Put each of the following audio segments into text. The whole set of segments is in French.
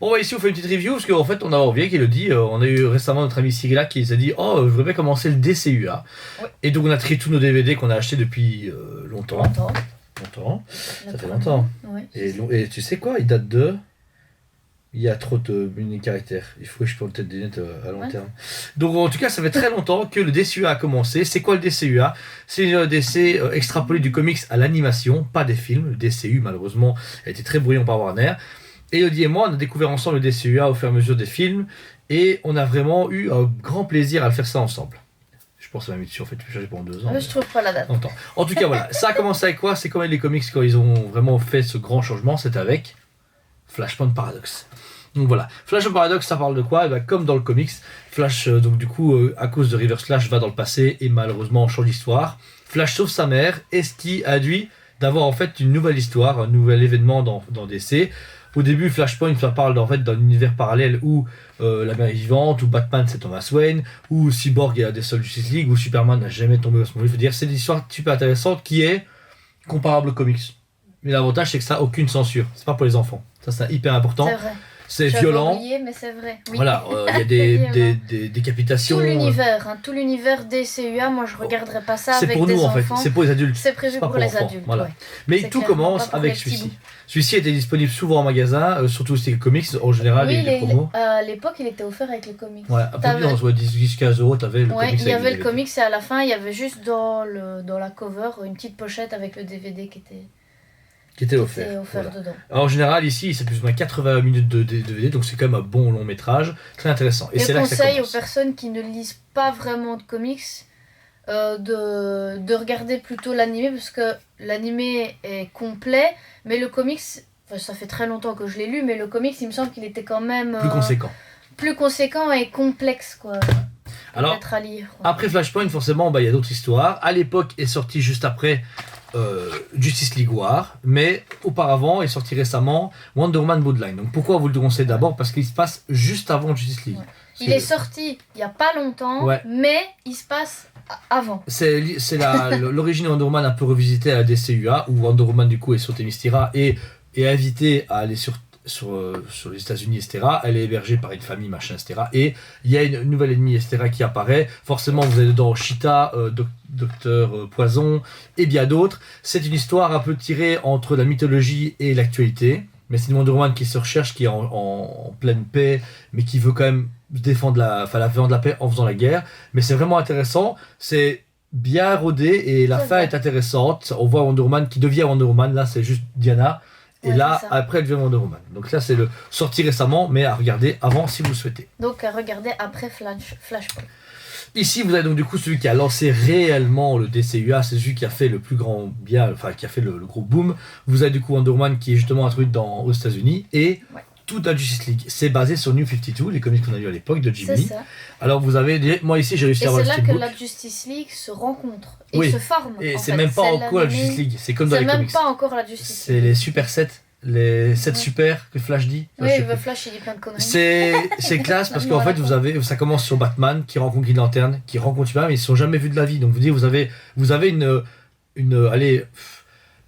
Bon, ici, on fait une petite review parce qu'en fait, on a envie qui le dit. On a eu récemment notre ami Cyrilla qui s'est dit oh, je voudrais bien commencer le DCUA. Oui. Et donc, on a trié tous nos DVD qu'on a achetés depuis longtemps. Longtemps. Ça fait longtemps. Oui. Et tu sais quoi, il date de. Il y a trop de caractères. Il faut que je prenne peut-être des notes à long terme. Donc, en tout cas, ça fait très longtemps que le DCUA a commencé. C'est quoi le DCUA? C'est une DC extrapolée du comics à l'animation, pas des films. Le DCU, malheureusement, a été très brouillon par Warner. Et Elodie et moi, on a découvert ensemble le DCUA au fur et à mesure des films. Et on a vraiment eu un grand plaisir à le faire ça ensemble. Je pense que ça m'a mis dessus, en fait, tu peux chercher pendant 2 ans. Je trouve pas la date. Longtemps. En tout cas, voilà. Ça a commencé avec quoi? C'est comme les comics, quand ils ont vraiment fait ce grand changement, c'est avec Flashpoint Paradox. Donc voilà, Flashpoint Paradox, ça parle de quoi? Comme dans le comics, Flash, donc du coup, à cause de Reverse Flash, va dans le passé et malheureusement change d'histoire. Flash sauve sa mère, et ce qui induit d'avoir en fait une nouvelle histoire, un nouvel événement dans DC. Au début, Flashpoint, ça parle en fait d'un univers parallèle où la mère est vivante, où Batman c'est Thomas Wayne, où Cyborg est des seuls Justice League, où Superman n'a jamais tombé dans ce monde. Il faut dire, c'est une histoire super intéressante qui est comparable aux comics. Mais l'avantage, c'est que ça n'a aucune censure. C'est pas pour les enfants. Ça, c'est hyper important. C'est vrai. C'est J'avais violent. oublié, mais c'est vrai. Oui. Voilà, il y a des décapitations. Tout l'univers, tout l'univers DCUA, moi je regarderais pas ça C'est avec pour des nous en enfants. fait, c'est pour les adultes. C'est prévu pas pour les enfants, adultes. voilà. Ouais. Mais C'est tout clairement commence pas pour avec les petits celui-ci. bouts. Celui-ci était disponible souvent en magasin, surtout aussi les comics en général, Oui, les promos. à l'époque il était offert avec les comics. Voilà, à peu près T'avais- dans 10-15 euros, t'avais le Ouais, comics. il y avec avait les le DVD. comics et à la fin il y avait juste dans la cover une petite pochette avec le DVD qui était offert. Voilà. dedans. Alors, en général, ici, c'est plus ou moins 80 minutes de DVD, donc c'est quand même un bon long métrage, très intéressant. Et Je c'est là que ça conseille aux commence. personnes qui ne lisent pas vraiment de comics de regarder plutôt l'animé parce que l'animé est complet, mais le comics, enfin, ça fait très longtemps que je l'ai lu, mais le comics il me semble qu'il était quand même Plus conséquent. et complexe quoi. Alors, Peut-être à lire. Quoi. après Flashpoint, forcément, il y a d'autres histoires. À l'époque, est sorti juste après Justice League War, mais auparavant, est sorti récemment Wonder Woman Bloodline. Donc pourquoi vous le conseillez d'abord? Parce qu'il se passe juste avant Justice League. Ouais. Parce Il est que sorti il y a pas longtemps, Ouais. mais il se passe avant. c'est l'origine de Wonder Woman un peu revisitée à la DCUA, où Wonder Woman du coup est sur Themyscira et est invitée à aller sur les États-Unis, etc. Elle est hébergée par une famille, machin, etc. Et il y a une nouvelle ennemie, etc. qui apparaît. Forcément, vous avez dedans Cheetah, Docteur Poison et bien d'autres. C'est une histoire un peu tirée entre la mythologie et l'actualité. Mais c'est une Wonder Woman qui se recherche, qui est en pleine paix, mais qui veut quand même défendre la paix en faisant la guerre. Mais c'est vraiment intéressant. C'est bien rodé et la C'est fin vrai. est intéressante. On voit Wonder Woman qui devient Wonder Woman. Là, c'est juste Diana. Et Ouais, là, c'est ça. après, elle devient Wonder Woman. Donc là, c'est le sorti récemment, mais à regarder avant si vous le souhaitez. Donc à regarder après Flashpoint. Ici, vous avez donc du coup celui qui a lancé réellement le DCUA, c'est celui qui a fait le plus grand bien, enfin qui a fait le gros boom. Vous avez du coup Wonder Woman qui est justement introduite aux États-Unis et Ouais. toute la Justice League. C'est basé sur New 52, les comics qu'on a eu à l'époque de C'est Jimmy. ça. Alors vous avez, moi ici j'ai réussi Et à avoir c'est le là que steelbook. la Justice League se rencontre et Oui. se forme. Et en c'est fait. même pas C'est encore la l'animé. Justice League, c'est comme dans C'est les même comics. pas encore la Justice C'est League. les super sets, les sets Ouais. super que Flash dit. Enfin, Oui, je sais le plus. Flash il dit plein de conneries. C'est classe parce qu'en Voilà. fait ça commence sur Batman qui rencontre Green Lantern, qui rencontre Superman, mais ils se sont jamais vus de la vie. Donc vous avez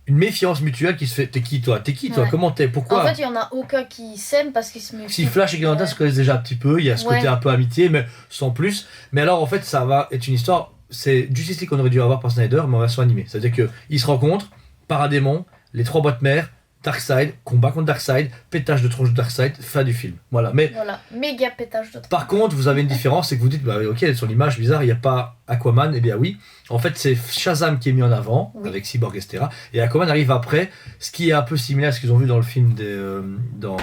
une méfiance mutuelle qui se fait. T'es qui toi? Ouais. Comment t'es? Pourquoi? En fait, il y en a aucun qui s'aime parce qu'ils se méfient. Si Flash et Green Lantern se connaissent déjà un petit peu, il y a ce Ouais. côté un peu amitié, mais sans plus. Mais alors en fait ça va être une histoire. C'est Justice League qu'on aurait dû avoir par Snyder, mais en version animée. C'est-à-dire qu'ils se rencontrent, Paradémon, les trois boîtes mères, Darkseid, combat contre Darkseid, pétage de tronche de Darkseid, fin du film. Voilà. Mais Voilà, méga pétage de par contre, vous avez une différence, c'est que vous dites, bah ok, sur l'image bizarre, il n'y a pas Aquaman, eh bien oui. En fait, c'est Shazam qui est mis en avant, Oui. avec Cyborg, etc. Et Aquaman arrive après, ce qui est un peu similaire à ce qu'ils ont vu dans le film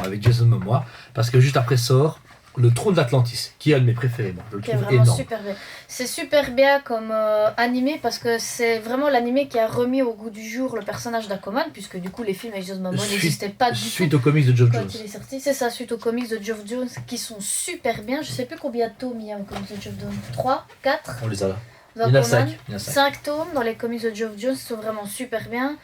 avec Jason Momoa, parce que juste après sort le Trône d'Atlantis, qui est un de mes préférés, moi. Je le qui est trouve vraiment énorme. super bien. C'est super bien comme animé parce que c'est vraiment l'animé qui a remis au goût du jour le personnage d'Aquaman, puisque du coup les films avec Jason Momoa Suite- n'existaient pas du Suite tout aux comics de Geoff quand Jones. il est sorti. C'est ça, suite aux comics de Geoff Jones qui sont super bien. Je sais plus combien de tomes il y a aux comics de Geoff Jones. 3, 4 On les a là. Il y en a 5. 5 tomes dans les comics de Geoff Jones sont vraiment super bien.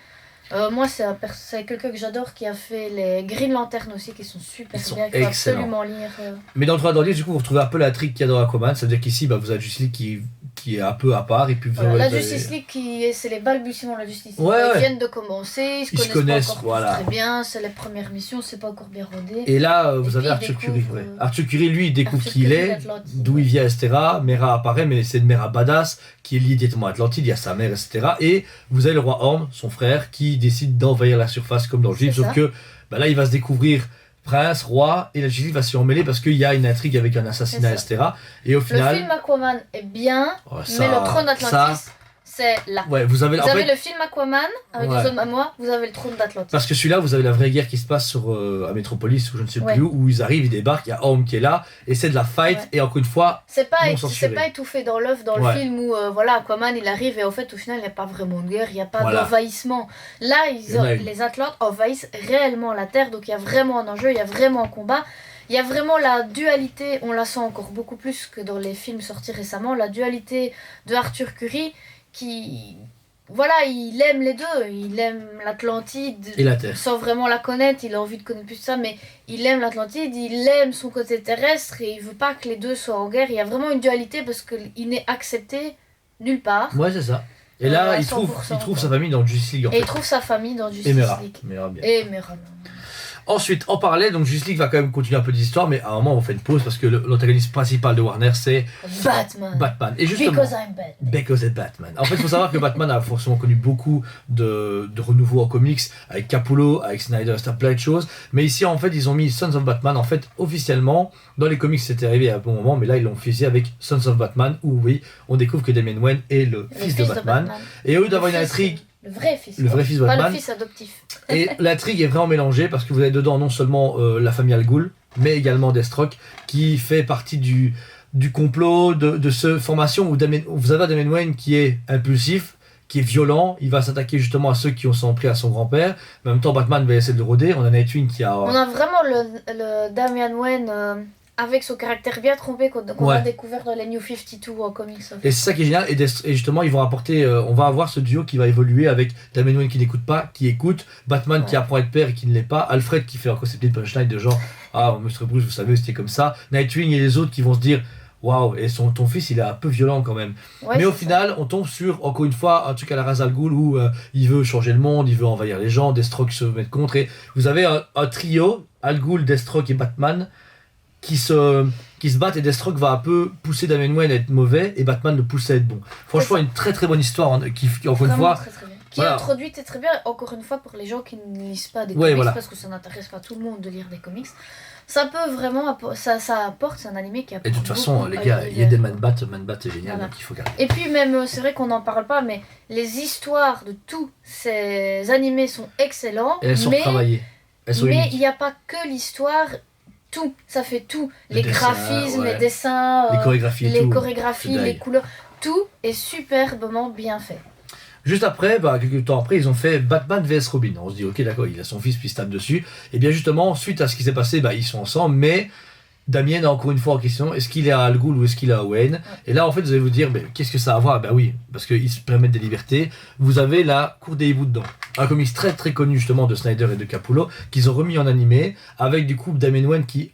Moi, c'est quelqu'un que j'adore qui a fait les Green Lantern aussi, qui sont super Ils sont bien, qu'il faut excellents. absolument lire. Mais dans le 3 d'Orly, du coup, vous retrouvez un peu la trick qu'il y a dans Aquaman. C'est-à-dire qu'ici, vous avez Justice League qui est un peu à part. Et puis vous Voilà, avez- la Justice League, c'est les balbutiements de la Justice League. Ouais, Ils ouais. viennent de commencer, ils se connaissent pas encore voilà. tous très bien, c'est les premières missions, c'est pas encore bien rodé. Et là, vous Et avez puis, Arthur il Curry. découvre, Ouais. Arthur Curry, lui, il découvre Arthur qui il Curry est, d'Atlantide. d'où il vient, etc. Mera apparaît, mais c'est une Mera badass qui est liée directement à Atlantide, il y a sa mère, etc. Et vous avez le roi Orm, son frère, qui décide d'envahir la surface comme dans le film, C'est sauf ça. que bah, là, il va se découvrir prince, roi, et la justice va s'y emmêler parce qu'il y a une intrigue avec un assassinat, C'est etc. Et au Le final... film Aquaman est bien, oh, mais le trône d'Atlantis, c'est là. Ouais, vous avez, Vous en avez fait, le film Aquaman avec Ouais. Jason Momoa, vous avez le trône d'Atlantis. parce que celui-là, vous avez la vraie guerre qui se passe sur, à Metropolis, ou je ne sais Ouais. plus où ils arrivent, ils débarquent, il y a Orm qui est là, et c'est de la fight, Ouais. et encore une fois, C'est pas, non censuré. c'est pas étouffé dans l'œuf dans Ouais. le film où voilà, Aquaman il arrive et au fait au final il n'y a pas vraiment de guerre, il n'y a pas Voilà. d'envahissement. Là Il y en a une. les Atlantes envahissent réellement la Terre, donc il y a vraiment un enjeu, il y a vraiment un combat. Il y a vraiment la dualité, on la sent encore beaucoup plus que dans les films sortis récemment, la dualité de Arthur Curry qui... Voilà, il aime les deux, il aime l'Atlantide et la Terre. sans vraiment la connaître, il a envie de connaître plus ça, mais il aime l'Atlantide, il aime son côté terrestre et il veut pas que les deux soient en guerre. Il y a vraiment une dualité parce qu'il n'est accepté nulle part. Ouais, c'est ça. Et là, à il trouve 100%, sa famille dans Justice League, en Et il fait. trouve sa famille dans Et Justice Mera. League. Mera, bien. Et Mera. Ensuite, en parallèle, donc Justice League va quand même continuer un peu d'histoire, mais à un moment, on fait une pause parce que l'antagoniste principal de Warner, c'est Batman. Batman. Et justement... Because I'm Batman. Because it's Batman. En fait, il faut savoir que Batman a forcément connu beaucoup de renouveau en comics, avec Capullo, avec Snyder, etc., plein de choses. Mais ici, en fait, ils ont mis Sons of Batman. En fait, officiellement, dans les comics, c'était arrivé à un bon moment, mais là, ils l'ont fusé avec Sons of Batman, où oui, on découvre que Damian Wayne est le fils de Batman. Et au lieu d'avoir une Le fils, intrigue, Le vrai fils. le vrai fils de Pas Batman, le fils adoptif. et l'intrigue est vraiment mélangée parce que vous avez dedans non seulement la famille Al Ghul, mais également Deathstroke qui fait partie du complot de cette formation où vous avez Damian Wayne qui est impulsif, qui est violent, il va s'attaquer justement à ceux qui ont s'en pris à son grand-père. Mais en même temps, Batman va essayer de le rôder. On a Nightwing qui a... On a vraiment le Damian Wayne avec son caractère bien trompé qu'on Ouais. a découvert dans les New 52 en comics. Et c'est ça qui est génial. Et justement, ils vont apporter... on va avoir ce duo qui va évoluer avec Damian Wayne qui n'écoute pas, qui écoute, Batman qui Ouais. apprend à être père et qui ne l'est pas, Alfred qui fait encore ses petites punchlines de genre « Ah, Mr. Bruce, vous savez, c'était comme ça », Nightwing et les autres qui vont se dire « Waouh, et ton fils, il est un peu violent quand même ». Ouais, Mais au c'est final, on tombe sur, encore une fois, un truc à la Ra's al Ghul où il veut changer le monde, il veut envahir les gens, Deathstroke se met contre. Et vous avez un trio, Al Ghul, Deathstroke et Batman, qui se battent, et Deathstroke va un peu pousser Damian Wayne à être mauvais et Batman le pousse à être bon. Franchement, une très très bonne histoire qui encore une Vraiment fois, très, très bien. Qui voilà. est introduite et très bien, encore une fois, pour les gens qui ne lisent pas des Ouais, comics, voilà. parce que ça n'intéresse pas tout le monde de lire des comics. Ça peut vraiment, ça apporte, c'est un animé qui apporte. et de toute façon, beaucoup les à gars, il y a des Man Bat est génial, Voilà. donc il faut garder. Et puis même, c'est vrai qu'on n'en parle pas, mais les histoires de tous ces animés sont excellents. Et elles sont mais retravaillées, elles sont mais uniques. il n'y a pas que l'histoire, tout, ça fait tout. Le Les dessin, graphismes, ouais. les dessins, Les chorégraphies et les tout. chorégraphies, c'est les dingue. couleurs, tout est superbement bien fait. Juste après, quelques temps après, ils ont fait Batman vs Robin. On se dit, ok, d'accord, il a son fils, puis il se tape dessus. Et bien justement, suite à ce qui s'est passé, ils sont ensemble, mais Damien a encore une fois en question, est-ce qu'il est à Al Ghul ou est-ce qu'il est à Wayne? Et là, en fait, vous allez vous dire, qu'est-ce que ça a à voir? Oui, parce qu'ils se permettent des libertés. Vous avez la Cour des hiboux dedans. Un comics très très connu justement de Snyder et de Capullo, qu'ils ont remis en animé, avec du coup Damian Wayne qui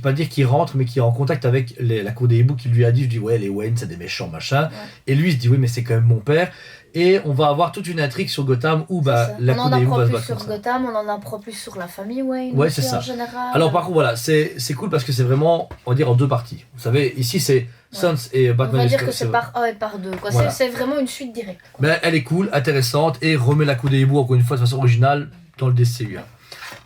pas dire qu'il rentre, mais qui est en contact avec la Cour des hiboux, qui lui a dit, je dis, ouais, les Wayne, c'est des méchants, machin. Ouais. Et lui, il se dit, oui, mais c'est quand même mon père. Et on va avoir toute une intrigue sur Gotham où C'est ça. la On Cour en des hiboux apprend va se plus battre sur contre ça. Gotham, on en apprend plus sur la famille Wayne Ouais, aussi, c'est ça. en général. Alors par contre, voilà, c'est cool parce que c'est vraiment, on va dire, en deux parties. Vous savez, ici, c'est Sons et on Batman. va dire que c'est par 1 et par 2. Voilà. C'est vraiment une suite directe. Quoi. Mais elle est cool, intéressante et remet la Cour des hiboux, encore une fois, de façon originale dans le DCU.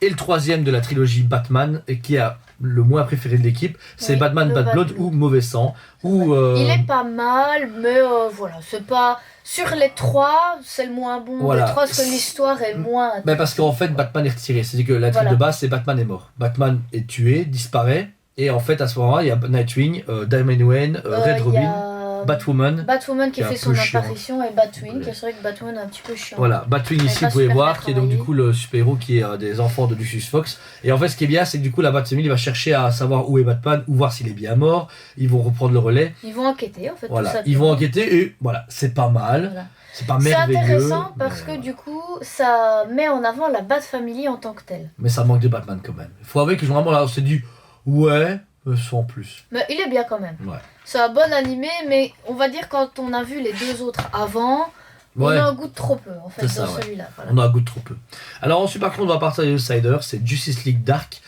Et le troisième de la trilogie Batman, et qui a le moins préféré de l'équipe, c'est Oui, Batman le Bad Bad Blood Blood. ou Mauvais Sang. Où, Il est pas mal, mais voilà, c'est pas... Sur les 3, c'est le moins bon. Voilà. Les 3, parce que l'histoire est moins... parce qu'en fait, Batman est retiré. C'est-à-dire que l'intrigue Voilà. de base, c'est Batman est mort. Batman est tué, disparaît. Et en fait, à ce moment-là, il y a Nightwing, Damian Wayne, Red il y Robin, a Batwoman. Batwoman qui qui est un fait son peu chiant. apparition et Batwing. Ouais. C'est vrai que Batwoman est un petit peu chiant. Voilà, Batwing Elle est ici, pas vous pouvez super voir, bien qui est donc du travaillée. coup le super-héros qui est des enfants de Lucius Fox. Et en fait, ce qui est bien, c'est que du coup, la Bat-Family va chercher à savoir où est Batman, ou voir s'il est bien mort. Ils vont reprendre le relais. Ils vont enquêter en fait. tout Voilà, ça. ils vont enquêter et voilà, c'est pas mal. Voilà. C'est pas C'est merveilleux. intéressant parce mais, que du coup, ça met en avant la Bat Family en tant que telle. mais ça manque de Batman quand même. Il faut avouer que généralement, là, on s'est dit, ouais, Sans plus. Mais il est bien quand même. Ouais. C'est un bon animé, mais on va dire quand on a vu les deux autres avant, on Ouais. a un goût de trop peu en fait C'est dans ça, ouais. celui-là. Voilà. On a un goût de trop peu. Alors ensuite par contre on va partir des Outsiders, c'est Justice League Dark,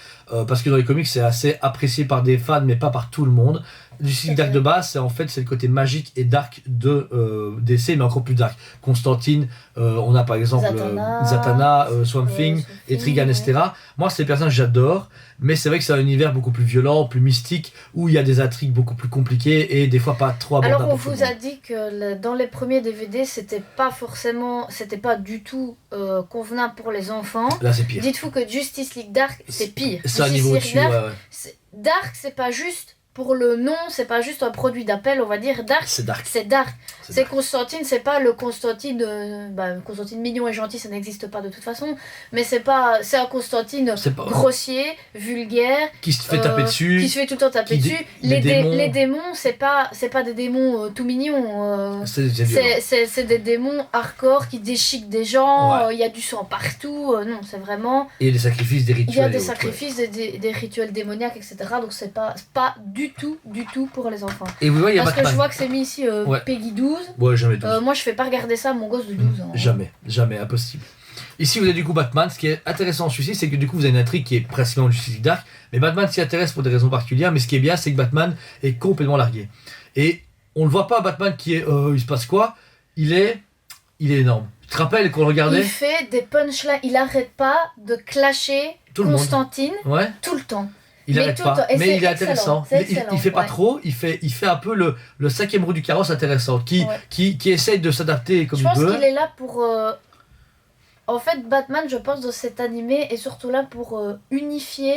parce que dans les comics c'est assez apprécié par des fans mais pas par tout le monde. Justice League Dark de base c'est le côté magique et dark de DC mais encore plus dark. Constantine, on a par exemple Zatanna, Swamp Thing et Trigan, etc. Moi c'est des personnages que j'adore, mais c'est vrai que c'est un univers beaucoup plus violent, plus mystique, où il y a des intrigues beaucoup plus compliquées et des fois pas trop abordables. Alors on pour tout le vous a monde. dit que dans les premiers DVD c'était pas du tout convenable pour les enfants. Là c'est pire. Dites-vous que Justice League Dark c'est pire. C'est un Justice niveau League au-dessus, Dark, ouais. Dark c'est pas juste pour le nom, c'est pas juste un produit d'appel, on va dire Dark. C'est dark. C'est dark. C'est C'est dark. Constantine, c'est pas le Constantine, Constantine mignon et gentil, ça n'existe pas de toute façon. Mais c'est un Constantine C'est pas grossier, vulgaire, qui se fait taper dessus. qui se fait tout le temps taper qui dé- dessus. les démons. Les démons, c'est pas des démons tout mignons. C'est violent. C'est des démons hardcore qui déchiquent des gens. Ouais. Il y a du sang partout. Non, c'est vraiment. Et des sacrifices, des rituels. Il y a des et autres, ouais. sacrifices, des rituels démoniaques, etc. Donc c'est pas du tout pour les enfants. Et vous voyez, il y a Parce que je Batman. vois que c'est mis ici Ouais. Peggy 12. Ouais, jamais 12. Moi je fais pas regarder ça à mon gosse de 12 ans. Jamais, impossible. Ici, vous avez du coup Batman. Ce qui est intéressant en celui-ci, c'est que du coup, vous avez une intrigue qui est principalement Justice League Dark. Mais Batman s'y intéresse pour des raisons particulières. Mais ce qui est bien, c'est que Batman est complètement largué. Et on le voit pas, Batman, qui est. Il se passe quoi? Il est énorme. Tu te rappelles qu'on le regardait? Il fait des punchlines, il arrête pas de clasher Tout le monde. Constantine Ouais. tout le temps. Il Mais arrête tout le pas. temps. Et Mais c'est il est excellent, intéressant. c'est Il excellent, fait pas ouais. trop. Il fait un peu le cinquième roue du carrosse intéressant. Qui essaye de s'adapter comme Je il pense peut. qu'il est là pour. En fait, Batman, je pense, dans cet animé est surtout là pour unifier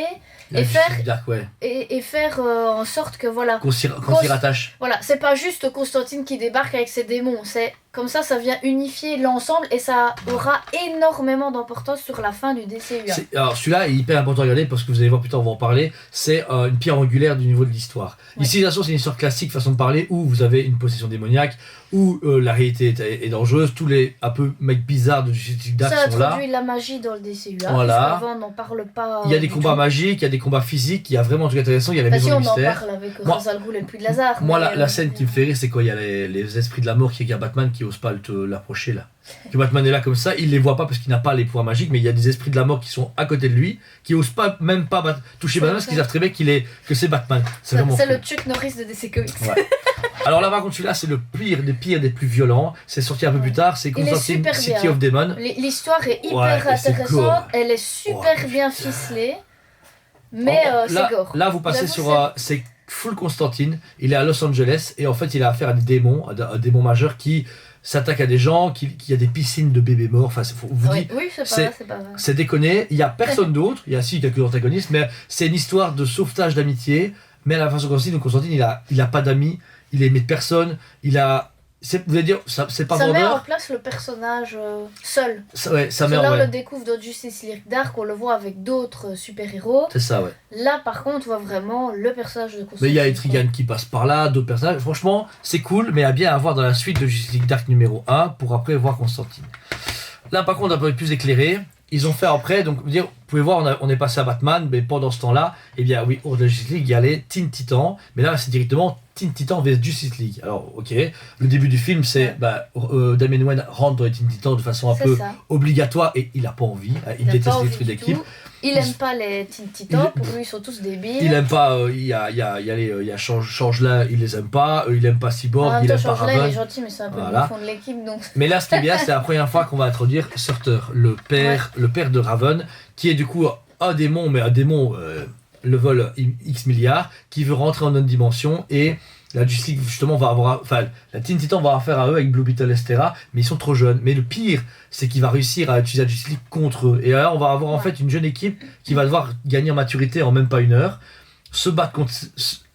La et Justice faire- League Dark, ouais. et faire en sorte que voilà. Qu'on s'y rattache. Voilà, c'est pas juste Constantine qui débarque avec ses démons, c'est comme ça vient unifier l'ensemble et ça aura énormément d'importance sur la fin du DCUA. Alors celui-là est hyper important à regarder parce que vous allez voir plus tard, on va en parler. C'est une pierre angulaire du niveau de l'histoire. Ouais. Ici, la c'est une histoire classique, façon de parler, où vous avez une possession démoniaque, où la réalité est dangereuse. Tous les un peu mecs bizarres de Justice League Dark Ça sont là. introduit la magie dans le DCUA. Voilà. Parce qu'avant, on n'en parle pas. Il y a des du combats tout. magiques, il y a des combats physiques, il y a vraiment un truc intéressant, il y a les Bah si, maisons on de en mystère. parle avec Moi- Ra's al Ghul et le Puits de Lazare. Moi, mais, la scène qui me fait rire, c'est quand il y a les esprits de la mort qui regardent Batman qui osent pas l'approcher là. Que Batman est là comme ça, il les voit pas parce qu'il n'a pas les pouvoirs magiques, mais il y a des esprits de la mort qui sont à côté de lui, qui osent pas même pas toucher C'est Batman parce vrai. qu'ils savent très bien que c'est Batman. C'est C'est vraiment c'est cool. le Chuck Norris de DC Comics. Ouais. Alors là, par contre, celui-là, c'est le pire des plus violents. C'est sorti un peu plus tard. C'est est Constantine super City bien. of Demon. L'histoire est hyper Ouais, et c'est intéressante, gore. elle est super Ouais, bien putain. ficelée, mais là, c'est gore. là, vous passez J'avoue, sur. C'est full Constantine. Il est à Los Angeles et en fait, il a affaire à des démons, à un démon majeur qui s'attaque à des gens, qui a des piscines de bébés morts. Enfin, vous Oui, dites. oui, c'est c'est- pas, c'est pas vrai. C'est déconné, il y a personne d'autre, il y a si quelques antagonistes, mais c'est une histoire de sauvetage d'amitié, mais à la fin de Constantine, il a pas d'amis, il aimé de personne, vous allez dire, c'est pas Ça met en vendeur, place le personnage seul. ça met Parce que là, on ouais, le découvre dans Justice League Dark, on le voit avec d'autres super-héros. c'est ça, ouais. Là, par contre, on voit vraiment le personnage de Constantine. Mais il y a Etrigan qui passe par là, d'autres personnages, franchement, c'est cool, mais à bien à voir dans la suite de Justice League Dark numéro 1, pour après voir Constantine. Là, par contre, un peu plus éclairé, ils ont fait après, donc vous pouvez voir, on est passé à Batman, mais pendant ce temps-là, eh bien oui, au Justice League, il y a les Teen Titans, mais là c'est directement Teen Titans vs Justice League. Alors ok, le début du film c'est Damian Wayne rentre dans les Teen Titans de façon un C'est peu ça. obligatoire et il a pas envie, il a déteste pas les envie trucs du d'équipe. tout. Il aime pas les Teen Titans, pour lui ils sont tous débiles. Il aime pas, il y a Change là, il les aime pas, il aime pas Cyborg, En même il temps, aime pas Changelet, il est Raven. gentil, mais c'est un peu Voilà. le fond de l'équipe, donc... Mais là, ce qui est bien, c'est la première fois qu'on va introduire Surtur, le père de Raven, qui est du coup un démon, mais un démon level X milliards, qui veut rentrer en notre dimension et la Justice League justement va avoir, enfin la Teen Titan va avoir affaire à eux avec Blue Beetle, etc. Mais ils sont trop jeunes. Mais le pire, c'est qu'il va réussir à utiliser la Justice League contre eux. Et là, on va avoir en fait une jeune équipe qui va devoir gagner en maturité en même pas une heure, se battre contre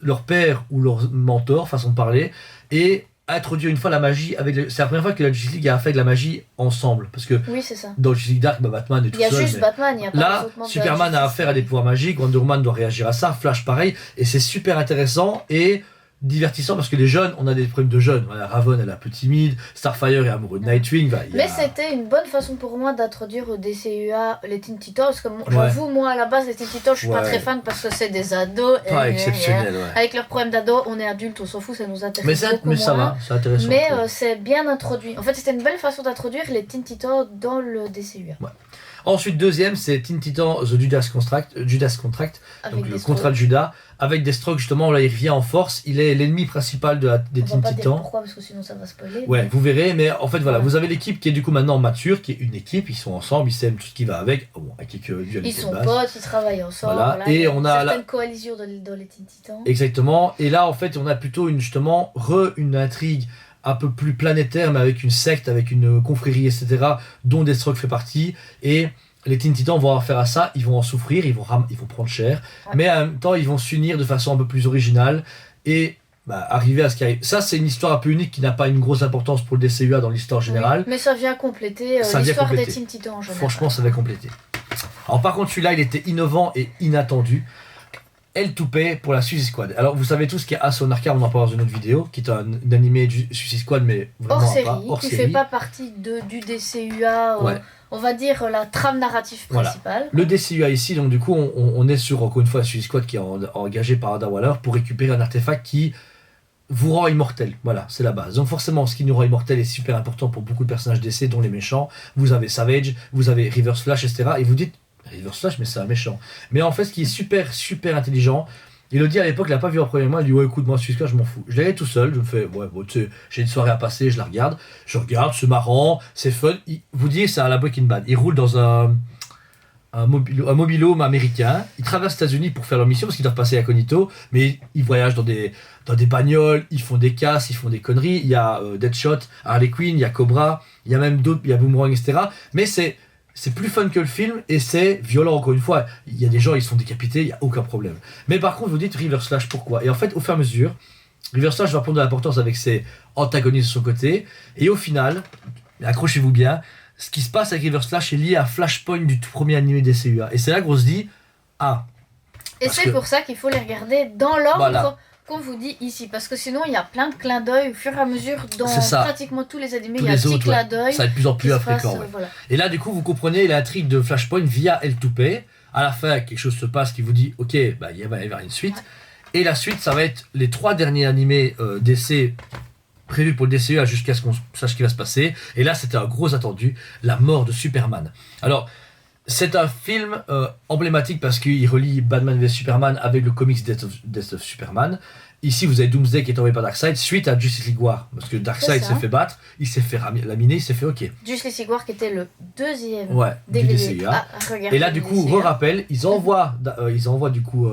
leur père ou leur mentor, façon de parler, et introduire une fois la magie avec. C'est la première fois que la Justice League a fait de la magie ensemble, parce que Oui, c'est ça. dans Justice League Dark, Batman est tout Il y a seul. juste mais- Batman, il n'y a pas les Là, autres membres de la Superman a Justice affaire à des League. pouvoirs magiques, Wonder Woman doit réagir à ça, Flash pareil, et c'est super intéressant. Et divertissant parce que les jeunes, on a des problèmes de jeunes. Voilà, Raven, elle est un peu timide, Starfire est amoureux de Nightwing. Bah, Mais c'était une bonne façon pour moi d'introduire au DCUA les Teen Titans. Parce que j'avoue, moi à la base, les Teen Titans, je suis pas très fan parce que c'est des ados. Pas exceptionnel, Avec leurs problèmes d'ados, on est adultes, on s'en fout, ça nous intéresse beaucoup mais moins. ça va, c'est intéressant. Mais c'est bien introduit. En fait, c'était une belle façon d'introduire les Teen Titans dans le DCUA. Ouais. Ensuite, deuxième, c'est Teen Titans The Judas Contract, donc le contrat de Judas, avec Deathstroke, justement, là il revient en force, il est l'ennemi principal des Teen Titans. Pourquoi, parce que sinon ça va spoiler. Ouais, vous verrez, mais en fait, voilà, vous avez l'équipe qui est du coup maintenant mature, qui est une équipe, ils sont ensemble, ils s'aiment tout ce qui va avec, avec quelques dualités. Ils sont potes, ils travaillent ensemble, voilà. Et on a certaines coalitions dans les Teen Titans. Exactement, et là, en fait, on a plutôt une intrigue un peu plus planétaire, mais avec une secte, avec une confrérie, etc., dont Deathstroke fait partie, et les Teen Titans vont avoir affaire à ça, ils vont en souffrir, ils vont prendre cher, mais en même temps, ils vont s'unir de façon un peu plus originale, et arriver à ce qui arrive. Ça, c'est une histoire un peu unique qui n'a pas une grosse importance pour le DCUA dans l'histoire générale. Oui, mais ça vient compléter l'histoire des Teen Titans en général. Franchement, ça va compléter. Alors par contre, celui-là, il était innovant et inattendu. Pour la Suicide Squad. Alors vous savez tous qu'il y a Aston Arkham, on en parle dans une autre vidéo, qui est un animé du Suicide Squad, mais vraiment hors série, qui fait pas partie du DCUA, on va dire la trame narrative principale. Le DCUA ici, donc du coup on est sur encore une fois Suicide Squad qui est engagé par Ada Waller pour récupérer un artefact qui vous rend immortel. Voilà, c'est la base. Donc forcément, ce qui nous rend immortel est super important pour beaucoup de personnages DC, dont les méchants. Vous avez Savage, vous avez Reverse Flash, etc. Et vous dites Reverse Flash, mais c'est un méchant. Mais en fait, ce qui est super intelligent, Elodie à l'époque l'a pas vu en premier mois, elle dit ouais écoute moi Suicide Squad je m'en fous. Je l'avais tout seul, je me fais ouais bon, tu sais, j'ai une soirée à passer, je regarde, c'est marrant, c'est fun. Vous dites c'est à la Breaking Bad, il roule dans un mobil-home américain, ils traversent les États-Unis pour faire leur mission parce qu'ils doivent passer incognito, mais ils voyagent dans des bagnoles, ils font des casses, ils font des conneries, il y a Deadshot, Harley Quinn, il y a Cobra, il y a même d'autres, il y a Boomerang, etc. Mais c'est plus fun que le film et c'est violent encore une fois. Il y a des gens, ils sont décapités, il n'y a aucun problème. Mais par contre, vous dites Reverse Flash, pourquoi ? Et en fait, au fur et à mesure, Reverse Flash va prendre de l'importance avec ses antagonistes de son côté. Et au final, accrochez-vous bien, ce qui se passe avec Reverse Flash est lié à Flashpoint du tout premier animé DCUA. Et c'est là qu'on se dit, et c'est pour ça qu'il faut les regarder dans l'ordre qu'on vous dit ici, parce que sinon il y a plein de clins d'œil au fur et à mesure dans pratiquement tous les animés, il y a un petit clin d'œil. Ça va être de plus en plus fréquent. Voilà. Et là du coup vous comprenez l'intrigue de Flashpoint via L2P. À la fin quelque chose se passe qui vous dit ok il va y avoir une suite. Ouais. Et la suite ça va être les 3 derniers animés DC prévus pour le DCEA jusqu'à ce qu'on sache ce qui va se passer. Et là c'était un gros attendu, la mort de Superman. Alors c'est un film emblématique parce qu'il relie Batman vs Superman avec le comics Death of Superman. Ici, vous avez Doomsday qui est tombé par Darkseid suite à Justice League War. Parce que Darkseid s'est fait battre, il s'est fait laminer, il s'est fait OK. Justice League War qui était le deuxième du DCUA. Et là, du coup, re-rappel, ils envoient du coup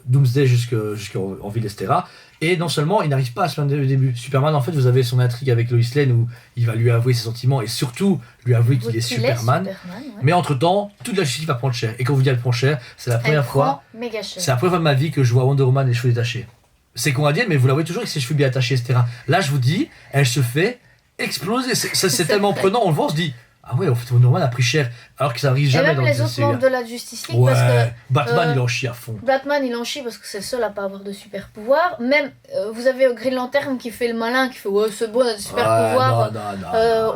Doomsday jusqu'en ville, etc. Et non seulement, il n'arrive pas à se plaindre au début. Superman, en fait, vous avez son intrigue avec Lois Lane où il va lui avouer ses sentiments et surtout lui avouer qu'il est Superman. Mais entre-temps, toute la justice va prendre cher. Et quand vous dites elle prend cher, c'est la première fois. C'est la première fois de ma vie que je vois Wonder Woman les cheveux détachés. C'est qu'on va dire, mais vous la voyez toujours avec ses cheveux bien attachés, etc. Là, je vous dis, elle se fait exploser. C'est tellement prenant, on le voit, on se dit. Ah ouais, en fait, Wonder Woman a pris cher, alors que ça arrive jamais dans le DCU. Et même les autres membres de la Justice League, parce que... Batman, il en chie à fond. Batman, il en chie parce que c'est le seul à pas avoir de super pouvoir. Même, vous avez Green Lantern qui fait le malin, qui fait « Ouais, c'est bon, on a des super pouvoirs,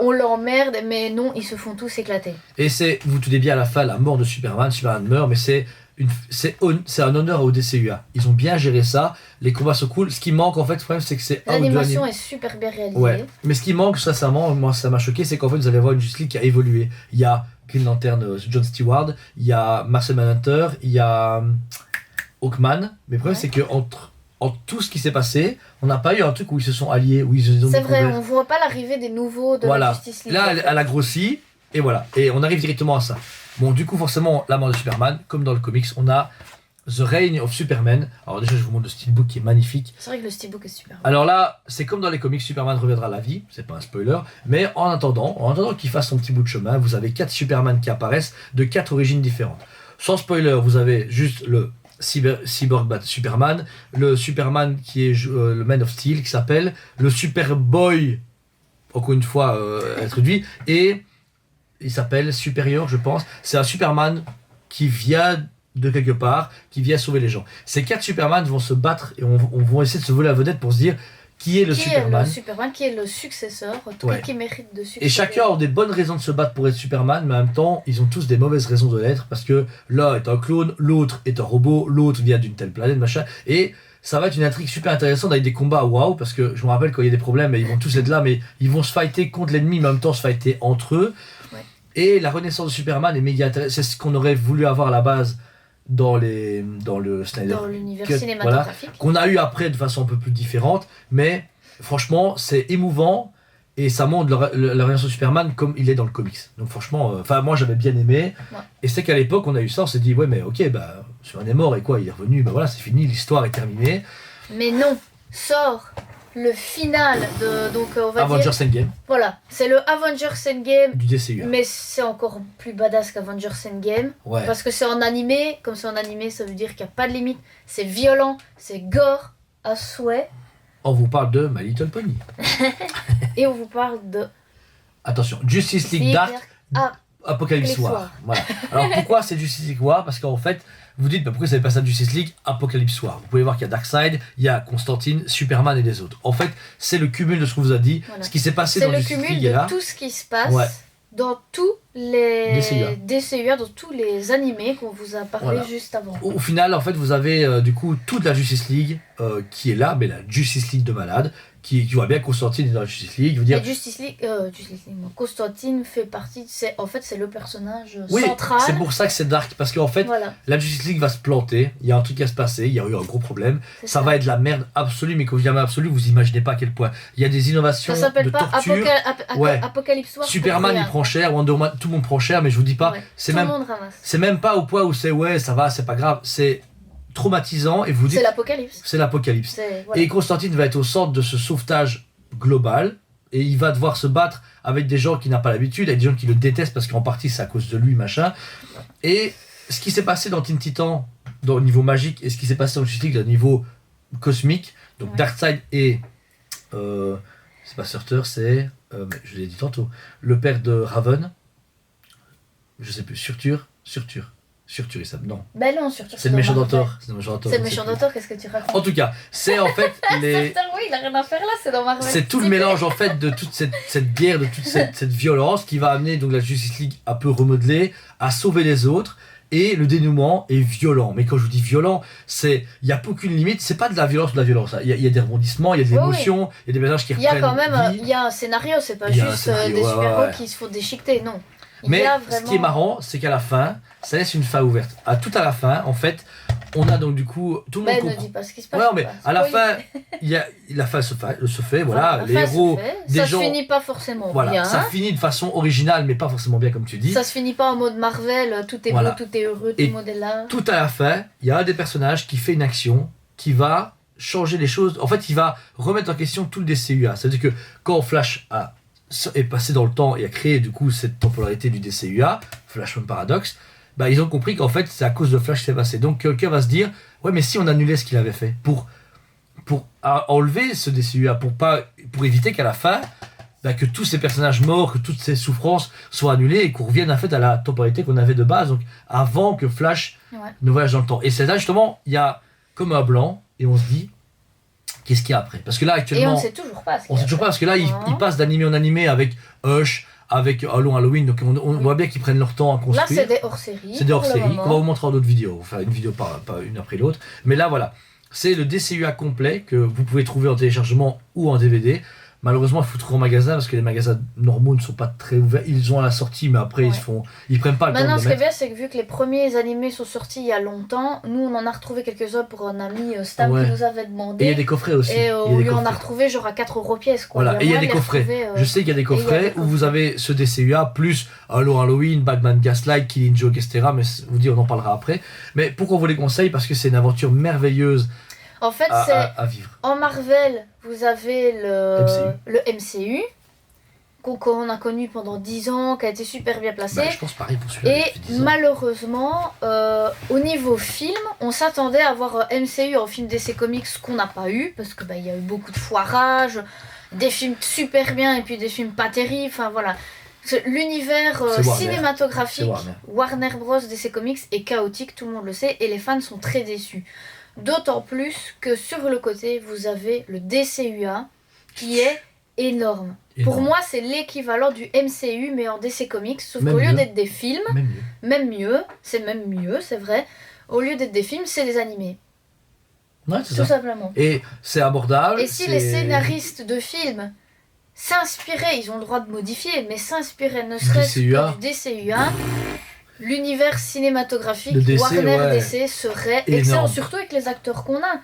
on l'emmerde. » Mais non, ils se font tous éclater. Et vous tenez bien à la fin, la mort de Superman meurt, mais c'est un honneur au DCUA. Ils ont bien géré ça, les combats sont cool. Ce qui manque en fait, le problème c'est que c'est l'animation est super bien réalisée. Ouais. Mais ce qui manque, sincèrement, moi ça m'a choqué, c'est qu'en fait vous allez voir une Justice League qui a évolué. Il y a Green Lantern, John Stewart, il y a Martian Manhunter, il y a Hawkman. Mais le problème c'est que entre tout ce qui s'est passé, on n'a pas eu un truc où ils se sont alliés, où ils ont. C'est vrai, on voit pas l'arrivée des nouveaux de la Justice League. Là, elle a grossi, et voilà. Et on arrive directement à ça. Bon, du coup, forcément, la mort de Superman, comme dans le comics, on a The Reign of Superman. Alors déjà, je vous montre le steelbook qui est magnifique. C'est vrai que le steelbook est super. Alors là, c'est comme dans les comics, Superman reviendra à la vie, c'est pas un spoiler, mais en attendant qu'il fasse son petit bout de chemin, vous avez 4 Superman qui apparaissent de 4 origines différentes. Sans spoiler, vous avez juste le Cyborg Superman, le Superman qui est le Man of Steel qui s'appelle, le Superboy, encore une fois introduit, et il s'appelle Superior, je pense. C'est un Superman qui vient de quelque part qui vient sauver les gens. Ces 4 Superman vont se battre et on vont essayer de se voler la vedette pour se dire qui est le Superman. Qui est le successeur, qui mérite de succéder. Et chacun a des bonnes raisons de se battre pour être Superman, mais en même temps, ils ont tous des mauvaises raisons de l'être, parce que l'un est un clone, l'autre est un robot, l'autre vient d'une telle planète, machin. Et ça va être une intrigue super intéressante avec des combats waouh, parce que je me rappelle quand il y a des problèmes, ils vont tous être là, mais ils vont se fighter contre l'ennemi, mais en même temps se fighter entre eux. Ouais. Et la renaissance de Superman est méga intéressante. C'est ce qu'on aurait voulu avoir à la base dans le Snyder dans l'univers Cut, cinématographique. Qu'on a eu après de façon un peu plus différente, mais franchement c'est émouvant et ça montre la relation de Superman comme il est dans le comics. Donc franchement, moi j'avais bien aimé. Ouais. Et c'est qu'à l'époque on a eu ça, on s'est dit ouais mais ok, bah Superman est mort et quoi, il est revenu, bah voilà c'est fini, l'histoire est terminée. Mais non, sort le final de donc on va Avengers dire, Endgame. Voilà, c'est le Avengers Endgame Du DCU. mais c'est encore plus badass qu'Avengers Endgame Ouais. parce que c'est en animé, comme c'est en animé ça veut dire qu'il n'y a pas de limite, c'est violent, c'est gore à souhait On vous parle de My Little Pony. et on vous parle de Attention, Justice League Dark, Apocalypse War. War. Voilà. Alors pourquoi c'est Justice League War? Parce qu'en fait, vous dites pourquoi ça n'est pas ça Justice League Apocalypse War. Vous pouvez voir qu'il y a Darkseid, il y a Constantine, Superman et les autres. En fait, c'est le cumul de ce qu'on vous a dit. Voilà. Ce qui s'est passé c'est dans le Justice cumul League est de là. tout ce qui se passe Ouais. dans tous les DCUA. dans tous les animés qu'on vous a parlé Voilà. juste avant. Au final, en fait, vous avez du coup toute la Justice League qui est là, mais la Justice League de malade, qui voit bien Constantine est dans la Justice League. Je veux dire, Et Justice League, non, Constantine fait partie, c'est le personnage oui, central. c'est pour ça que c'est dark, parce qu'en fait, Voilà, la Justice League va se planter, il y a un truc à se passer, il y a eu un gros problème, c'est ça va être la merde absolue, mais quand je dis la merde absolue, vous imaginez pas à quel point. Il y a des innovations ça s'appelle de pas torture. Ouais. Apocalypse War. Superman il prend cher, Wonder Woman, tout le monde prend cher, mais je vous dis pas, Ouais, c'est tout même, le monde ramasse. c'est même pas au point où c'est ouais, ça va, c'est pas grave, c'est traumatisant et vous dites C'est l'apocalypse. c'est l'apocalypse. Voilà. Et Constantine va être au centre de ce sauvetage global et il va devoir se battre avec des gens qui n'ont pas l'habitude, avec des gens qui le détestent parce qu'en partie c'est à cause de lui, machin. Et ce qui s'est passé dans Teen Titan, au niveau magique, et ce qui s'est passé dans Justice League au niveau cosmique, donc Ouais. Darkseid et c'est pas Surtur, c'est je l'ai dit tantôt, le père de Raven, je sais plus, Surtur il s'appelle, non, Ben non, surtout. c'est le méchant Marvel. d'Antor, c'est le méchant d'Antor, C'est je le sais méchant plus. d'auteur, qu'est-ce que tu racontes? En tout cas, c'est en fait les Surtur, oui, il a rien à faire là, c'est dans Marvel. c'est tout le mélange en fait de toute cette guerre, de toute cette violence qui va amener donc la Justice League un peu remodelée à sauver les autres. Et le dénouement est violent. Mais quand je vous dis violent, il n'y a aucune limite. C'est pas de la violence ou de la violence. Il y a des rebondissements, il y a des Oui, émotions, il y a des personnages qui Il y a reprennent quand même vie. il y a un scénario, c'est pas Il y a un juste scénario, des ouais, super-héros ouais. qui se font déchiqueter, non. Il Mais y a ce qui est marrant, c'est qu'à la fin, ça laisse une fin ouverte. Tout à la fin, en fait, on a donc du coup tout le monde Ben ne comprend. dis pas ce qui se passe. Ouais, mais pas à la spoiler. fin, la fin se fait, voilà, la les fin se héros, fait. des Ça gens, se finit pas forcément voilà, bien. ça finit de façon originale, mais pas forcément bien comme tu dis. Ça se finit pas en mode Marvel, tout est Voilà. beau, tout est heureux, tout Et le monde est là. Tout à la fin, il y a un des personnages qui fait une action qui va changer les choses. En fait, il va remettre en question tout le DCUA. C'est-à-dire que quand Flash est passé dans le temps et a créé du coup cette temporalité du DCUA, Flashpoint Paradox, bah, ils ont compris qu'en fait c'est à cause de Flash que c'est passé. Donc quelqu'un va se dire, ouais mais si on annulait ce qu'il avait fait pour enlever ce DCUA, pour éviter qu'à la fin, bah, que tous ces personnages morts, que toutes ces souffrances soient annulées et qu'on revienne en fait à la temporalité qu'on avait de base, donc avant que Flash Ouais. ne voyage dans le temps. Et c'est là justement, il y a comme un blanc et on se dit, qu'est-ce qu'il y a après? Parce que là Et on actuellement, ne sait toujours pas. on sait toujours pas parce que là il passe d'animé en animé avec Hush, avec Halloween, donc on voit bien qu'ils prennent leur temps à Là, construire. c'est des hors-séries. C'est des pour le hors-séries moment. qu'on va vous montrer en d'autres vidéos. Enfin, une vidéo pas une après l'autre. Mais là, voilà. C'est le DCUA complet que vous pouvez trouver en téléchargement ou en DVD. Malheureusement, il faut trouver en magasin parce que les magasins normaux ne sont pas très ouverts. Ils ont à la sortie, mais après, Ouais. ils prennent pas le Maintenant, temps ce de qui est le mettre. bien, c'est que vu que les premiers animés sont sortis il y a longtemps, nous, on en a retrouvé quelques-uns pour un ami Stam Ouais. qui nous avait Et il y demandé. a des coffrets aussi. Et Il y a on des lui en a coffrets. retrouvé genre à 4 € pièce. Quoi. Voilà, et il y a moyen des de les coffrets. retrouver, Je sais qu'il y a des et il y a coffrets des où vous coffrets. avez ce DCUA plus Halloween, Batman Gaslight, Killing Joke, etc. Mais vous dire, on en parlera après. Mais pourquoi on vous les conseille? Parce que c'est une aventure merveilleuse En fait, c'est à vivre. en Marvel, vous avez le MCU qu'on a connu pendant 10 ans, qui a été super bien placé. Bah, je pense pareil pour celui-là. Et depuis 10 ans. malheureusement, au niveau film, on s'attendait à avoir un MCU en film DC Comics qu'on n'a pas eu, parce que il y a eu beaucoup de foirage, des films super bien et puis des films pas terribles, enfin voilà. L'univers C'est Warner. cinématographique C'est Warner. Warner Bros. DC Comics est chaotique, tout le monde le sait, et les fans sont très déçus. D'autant plus que sur le côté, vous avez le DCUA qui est énorme. Pour Énorme. moi, c'est l'équivalent du MCU mais en DC Comics, sauf Même qu'au lieu mieux. d'être des films, Même mieux. même mieux, c'est vrai, au lieu d'être des films, c'est des animés, Ouais, c'est tout ça. simplement. Et c'est abordable. Et si c'est- les scénaristes de films s'inspiraient, ils ont le droit de modifier, mais s'inspiraient ne serait-ce DCUA. que du DCUA, l'univers cinématographique Le DC, Warner ouais. DC serait Énorme. excellent, surtout avec les acteurs qu'on a.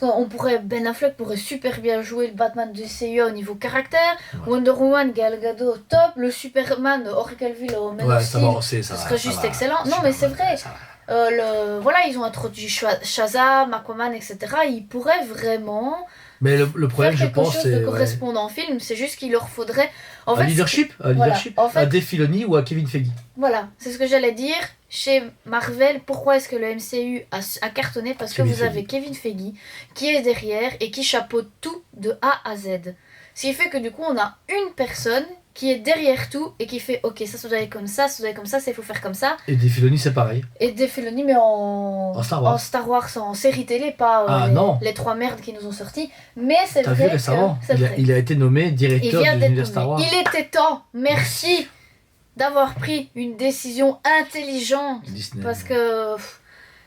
Parce qu'on pourrait, Ben Affleck pourrait super bien jouer le Batman de DCUA au niveau caractère, Ouais. Wonder Woman, Gal Gadot, top, le Superman, Henry Cavill au Man Ouais, of ça Steel, va, c'est ça. ce serait ça juste va. excellent. Non, Superman, mais c'est vrai. ça va. Voilà, ils ont introduit Shazam, Aquaman, etc. Ils pourraient vraiment Mais le problème, faire je quelque pense, chose c'est de ouais, correspondant en film. C'est juste qu'il leur faudrait. En un fait, leadership, voilà, en fait- à Dave Filoni ou à Kevin Feige. voilà, c'est ce que j'allais dire. Chez Marvel, pourquoi est-ce que le MCU a cartonné? Parce que Kevin vous Feige. avez Kevin Feige qui est derrière et qui chapeaute tout de A à Z. Ce qui fait que du coup, on a une personne qui est derrière tout et qui fait ok, ça doit être comme ça doit être comme ça, il faut faire comme ça. Et Dave Filoni, c'est pareil. Et Dave Filoni, mais en Star Wars. en série télé, pas Ah, les, non. les 3 merdes qui nous ont sortis. Mais c'est T'as vu vrai que récemment c'est vrai. il a été nommé Il directeur vient de d'être l'univers Star nommé. Wars. Il était temps, merci, d'avoir pris une décision intelligente. Disney. Parce que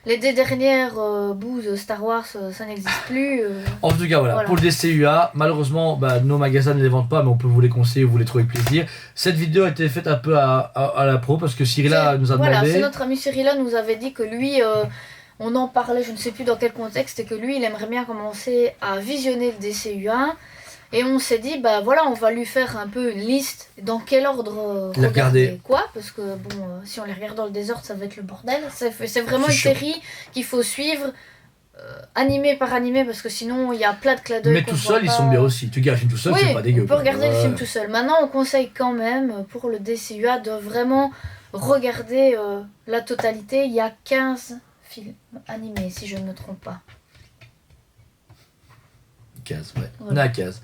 les deux dernières bouts de Star Wars, ça n'existe plus. En tout cas, voilà, Voilà. pour le DCUA, malheureusement, nos magasins ne les vendent pas, mais on peut vous les conseiller, vous les trouvez avec plaisir. Cette vidéo a été faite un peu à la pro, parce que Cyrilla nous a Voilà, c'est demandé. notre ami Cyrilla nous avait dit que lui, on en parlait, je ne sais plus dans quel contexte, et que lui, il aimerait bien commencer à visionner le DCU1. Et on s'est dit, bah voilà, on va lui faire un peu une liste dans quel ordre Les regarder. quoi, parce que bon, si on les regarde dans le désordre, ça va être le bordel. C'est vraiment C'est une chiant. série qu'il faut suivre, animé par animé, parce que sinon il y a plein de clins d'œil. Mais qu'on tout voit seul, ils pas. sont bien aussi. Tu gardes un film tout seul, Oui, c'est pas dégueu. on peut quoi. regarder le Ouais. film tout seul. Maintenant, on conseille quand même, pour le DCUA, de vraiment regarder la totalité. Il y a 15 films animés, si je ne me trompe pas. 15, ouais. Voilà. On est à 15.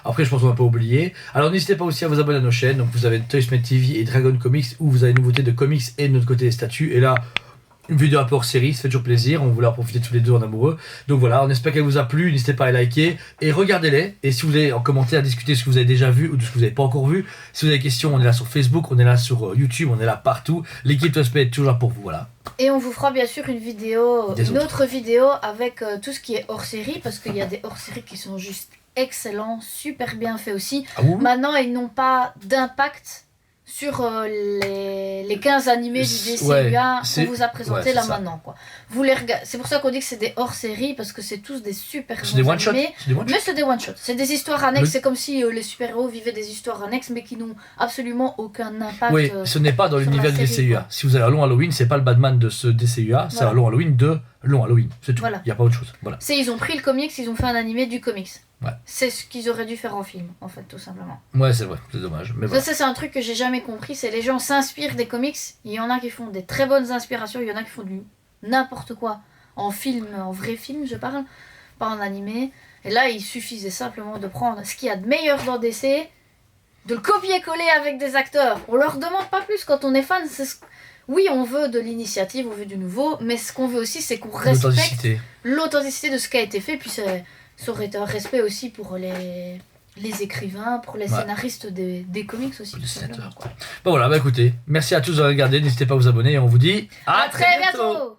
Après, je pense qu'on va pas oublier. Alors, n'hésitez pas aussi à vous abonner à nos chaînes. Donc, vous avez Toysmith TV et Dragon Comics, où vous avez une nouveauté de comics et de notre côté des statues. Et là, une vidéo un peu hors série, ça fait toujours plaisir. On voulait en profiter tous les deux en amoureux. Donc voilà, on espère qu'elle vous a plu. N'hésitez pas à liker et regardez-les. Et si vous voulez en commentaire discuter de ce que vous avez déjà vu ou de ce que vous n'avez pas encore vu, si vous avez des questions, on est là sur Facebook, on est là sur YouTube, on est là partout. L'équipe Toysmith est toujours là pour vous. Voilà. Et on vous fera bien sûr une vidéo, Des une autres. autre vidéo avec tout ce qui est hors série, parce qu'il y a des hors séries qui sont juste excellents, super bien faits aussi. Ah vous Maintenant, ils n'ont pas d'impact sur les 15 animés du DCUA Ouais, qu'on c'est- vous a présenté ouais, c'est là ça. maintenant. Quoi. Vous les c'est pour ça qu'on dit que c'est des hors-séries, parce que c'est tous des super C'est des bons one-shots. animés. C'est des one-shots. Mais c'est des one-shots. C'est des histoires annexes. Le- C'est comme si les super-héros vivaient des histoires annexes, mais qui n'ont absolument aucun impact. Oui, ce n'est pas dans sur l'univers la du série, DCUA. quoi. Si vous avez un long Halloween, c'est pas le Batman de ce DCUA, c'est Voilà. un long Halloween de long Halloween. C'est tout. Voilà. Il n'y a pas autre chose. Voilà. Ils ont pris le comics, ils ont fait un animé du comics. Ouais. C'est ce qu'ils auraient dû faire en film, en fait, tout simplement. Ouais, c'est vrai, c'est dommage. Mais voilà. Ça, c'est un truc que j'ai jamais compris, c'est les gens s'inspirent des comics. Il y en a qui font des très bonnes inspirations, il y en a qui font du n'importe quoi. En film, en vrai film, je parle, pas en animé. Et là, il suffisait simplement de prendre ce qu'il y a de meilleur dans DC, de le copier-coller avec des acteurs. On leur demande pas plus quand on est fan. Oui, on veut de l'initiative, on veut du nouveau, mais ce qu'on veut aussi, c'est qu'on respecte L'authenticité. l'authenticité de ce qui a été fait, puis ça aurait été un respect aussi pour les écrivains, pour les Ouais. scénaristes des comics aussi. Pour les tout simplement, dessinateurs. quoi. Bon voilà, bah écoutez, merci à tous de regarder, n'hésitez pas à vous abonner et on vous dit À très bientôt.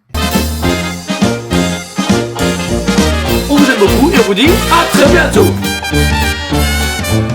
On vous aime beaucoup et on vous dit à très bientôt.